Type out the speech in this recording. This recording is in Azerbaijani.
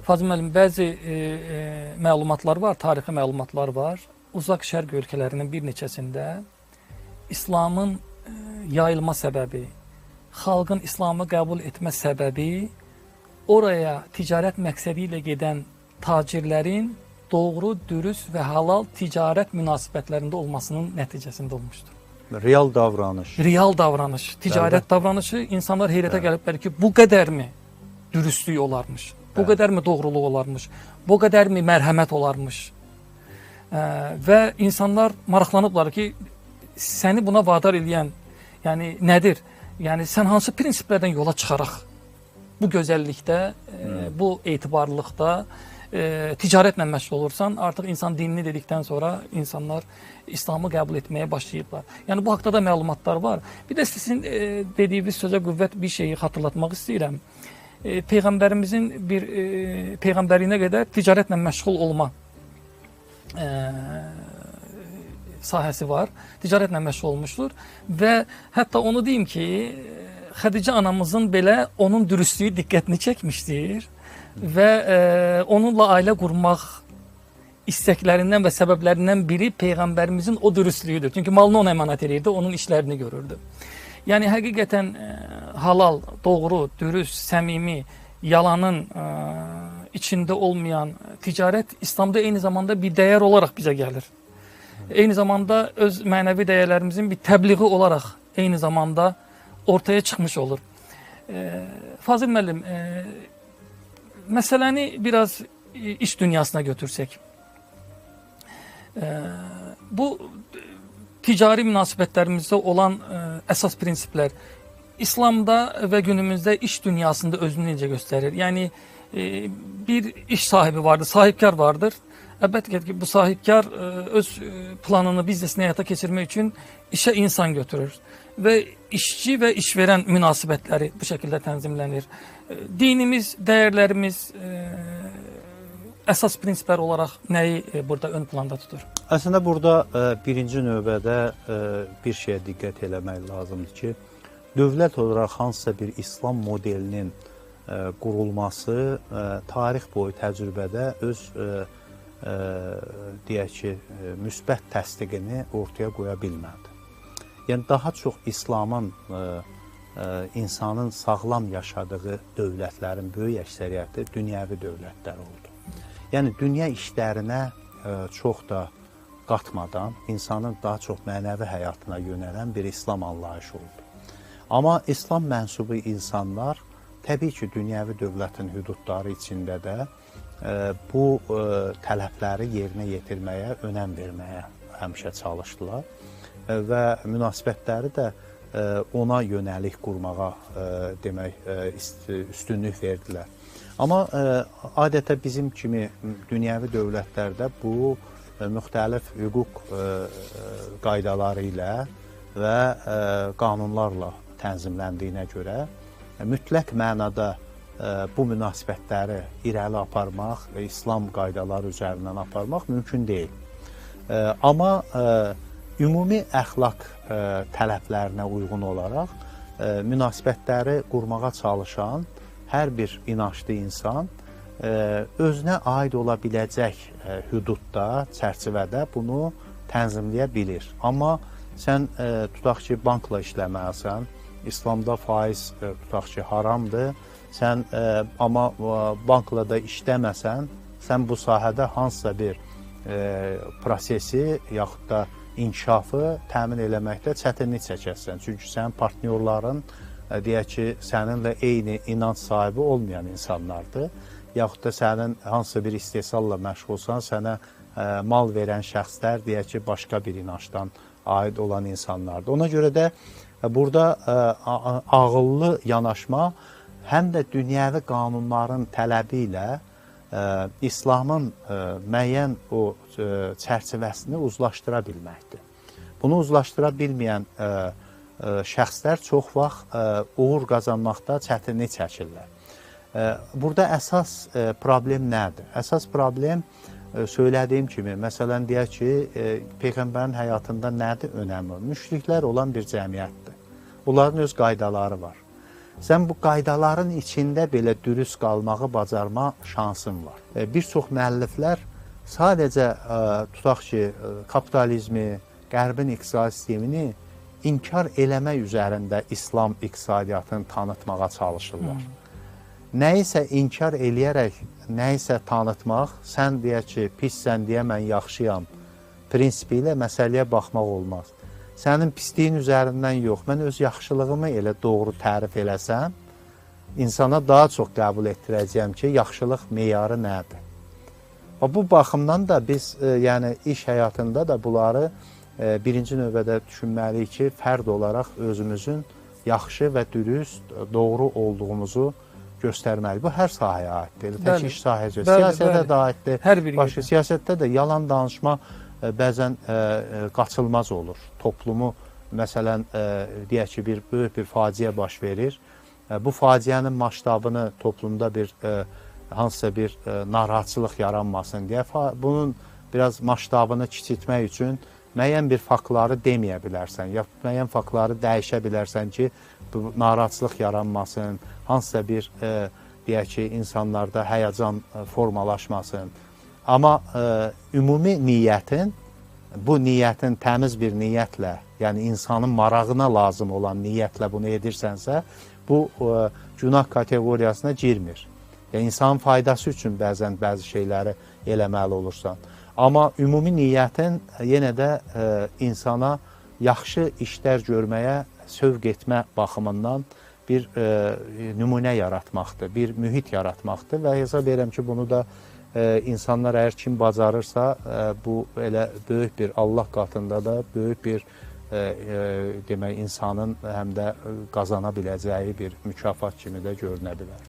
Fazıl müəllim, bəzi məlumatlar var, tarixi məlumatlar var. Uzaq şərq ölkələrinin bir neçəsində İslamın yayılma səbəbi, xalqın İslamı qəbul etmə səbəbi oraya ticarət məqsədi ilə gedən tacirlərin doğru, dürüst və halal ticarət münasibətlərində olmasının nəticəsində olmuşdur. Real davranış. Real davranış, ticarət davranışı insanlar heyrətə gəliblər ki, bu qədərmi dürüstlük olarmış, bu qədərmi doğruluq olarmış, bu qədərmi mərhəmət olarmış. Və insanlar maraqlanıblar ki, səni buna vadar edən, yəni nədir? Yəni sən hansı prinsiplərdən yola çıxaraq bu gözəllikdə, bu etibarlılıqda ticarətlə məşğul olursan, artıq insan dinini dedikdən sonra insanlar İslamı qəbul etməyə başlayıblar. Yəni bu haqda da məlumatlar var. Bir də sizin dediyiniz sözə qüvvət bir şeyi xatırlatmaq istəyirəm. Peyğəmbərimizin bir peyğəmbərliyinə qədər ticarətlə məşğul olma sahəsi var. Ticarətlə məşğul olmuşdur və hətta onu deyim ki, Xədicə anamızın belə onun dürüstlüyü diqqətini çəkmişdir və onunla ailə qurmaq istəklərindən və səbəblərindən biri Peyğəmbərimizin o dürüstlüyüdür. Çünki malını ona əmanət edirdi, onun işlərini görürdü. Yəni həqiqətən halal, doğru, dürüst, səmimi, yalanın içində olmayan ticarət İslamda eyni zamanda bir dəyər olaraq bizə gəlir. Eyni zamanda öz mənəvi dəyərlərimizin bir təbliği olaraq eyni zamanda ortaya çıxmış olur. Fazıl müəllim, məsələni biraz iş dünyasına götürsək. Bu ticari münasibətlərimizdə olan əsas prinsiplər İslamda və günümüzdə iş dünyasında özünü necə göstərir? Yəni bir iş sahibi vardır, sahibkar vardır. Əlbəttə ki, bu sahibkar öz planını, biznesini həyata keçirmək üçün işə insan götürür və işçi və işverən münasibətləri bu şəkildə tənzimlənir. Dinimiz, dəyərlərimiz əsas prinsiplər olaraq nəyi burada ön planda tutur? Əslində burada birinci növbədə bir şeyə diqqət eləmək lazımdır ki, dövlət olaraq hansısa bir İslam modelinin qurulması tarix boyu təcrübədə öz deyək ki, müsbət təsdiqini ortaya qoya bilmədi. Yəni daha çox İslamın insanın sağlam yaşadığı dövlətlərin böyük əksəriyyəti dünyəvi dövlətlər oldu. Yəni dünya işlərinə çox da qatmadan insanın daha çox mənəvi həyatına yönələn bir İslam anlayışı oldu. Amma İslam mənsubu insanlar təbii ki, dünyəvi dövlətin hüdudları içində də bu tələbləri yerinə yetirməyə, önəm verməyə həmişə çalışdılar və münasibətləri də ona yönəlik qurmağa demək üstünlük verdilər. Amma adətə bizim kimi dünyəvi dövlətlərdə bu müxtəlif hüquq qaydaları ilə və qanunlarla tənzimləndiyinə görə mütləq mənada bu münasibətləri irəli aparmaq və İslam qaydaları üzərindən aparmaq mümkün deyil. Amma ümumi əxlaq tələblərinə uyğun olaraq münasibətləri qurmağa çalışan hər bir inançlı insan özünə aid ola biləcək hüdudda, çərçivədə bunu tənzimləyə bilir. Amma sən tutaq ki, bankla işləməlisən, İslamda faiz tutaq ki, haramdır. Sən amma bankla da işləməsən, sən bu sahədə hansısa bir prosesi yaxud da inkişafı təmin eləməkdə çətinlik çəkərsən. Çünki sənin partnyorların deyək ki, səninlə eyni inanc sahibi olmayan insanlardır. Yaxud da sənin hansısa bir istehsalla məşğulsan, sənə mal verən şəxslər deyək ki, başqa bir inancdan aid olan insanlardır. Ona görə də burada ağıllı yanaşma həm də dünyəvi qanunların tələbi ilə İslamın müəyyən o çərçivəsini uzlaşdıra bilməkdir. Bunu uzlaşdıra bilməyən şəxslər çox vaxt uğur qazanmaqda çətinlik çəkirlər. Burada əsas problem nədir? Əsas problem söylədiyim kimi, məsələn deyək ki, Peyğəmbərin həyatında nədir önəmi? Müşriklər olan bir cəmiyyətdir. Onların öz qaydaları var. sən bu qaydaların içində belə dürüst qalmağı bacarma şansın var. Bir çox müəlliflər sadəcə tutaq ki, kapitalizmi, Qərbin iqtisadi sistemini inkar eləmək üzərində İslam iqtisadiyyatını tanıtmağa çalışırlar. Nəyisə inkar eləyərək, nəyisə tanıtmaq, sən deyək ki, pissən deyə mən yaxşıyam prinsipi ilə məsələyə baxmaq olmaz. Sənin pisliyin üzərindən yox, mən öz yaxşılığımı elə doğru tərif eləsəm, insana daha çox qəbul etdirəcəyəm ki, yaxşılıq meyarı nədir? Bu baxımdan da biz yəni iş həyatında da bunları birinci növbədə düşünməliyik ki, fərd olaraq özümüzün yaxşı və dürüst, doğru olduğumuzu göstərməli. Bu hər sahəyə aiddir. Tək iş sahəsi, siyasətə də aiddir. Başqa siyasətdə də yalan danışma bəzən qaçılmaz olur. Toplumu, məsələn, deyək ki, böyük bir faciə baş verir. Bu faciənin maştabını toplumda hansısa bir narahatçılıq yaranmasın deyə bunun biraz maştabını kiçiltmək üçün müəyyən bir faktları deməyə bilərsən, ya müəyyən faktları dəyişə bilərsən ki, bu narahatçılıq yaranmasın, hansısa bir, deyək ki, insanlarda həyəcan formalaşmasın. Amma ümumi niyyətin, bu niyyətin təmiz bir niyyətlə, yəni insanın marağına lazım olan niyyətlə bunu edirsənsə, bu günah kateqoriyasına girmir. Yəni, insanın faydası üçün bəzən bəzi şeyləri eləməli olursan. Amma ümumi niyyətin yenə də insana yaxşı işlər görməyə sövq etmə baxımından bir nümunə yaratmaqdır, bir mühit yaratmaqdır və hesab edirəm ki, bunu da insanlar əgər kim bacarırsa, bu elə böyük bir Allah qatında da böyük bir demək insanın həm də qazana biləcəyi bir mükafat kimi də görünə bilər.